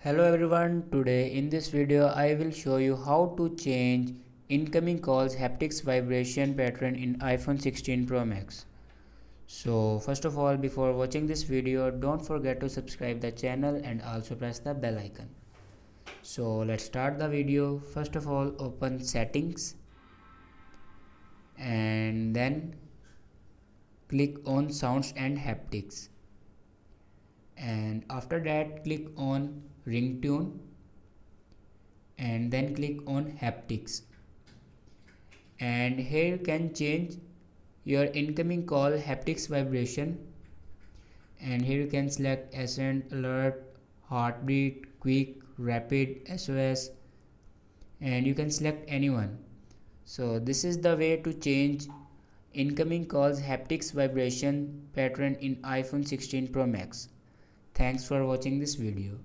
Hello everyone, today in this video I will show you how to change incoming calls haptics vibration pattern in iPhone 16 Pro Max. So first of all, before watching this video, don't forget to subscribe the channel and also press the bell icon. So let's start the video. First of all, open settings and then click on sounds and haptics, and after that click on ringtone and then click on haptics, and here you can change your incoming call haptics vibration, and here you can select ascent, alert, heartbeat, quick, rapid, SOS, and you can select anyone. So this is the way to change incoming calls haptics vibration pattern in iPhone 16 Pro Max. Thanks for watching this video.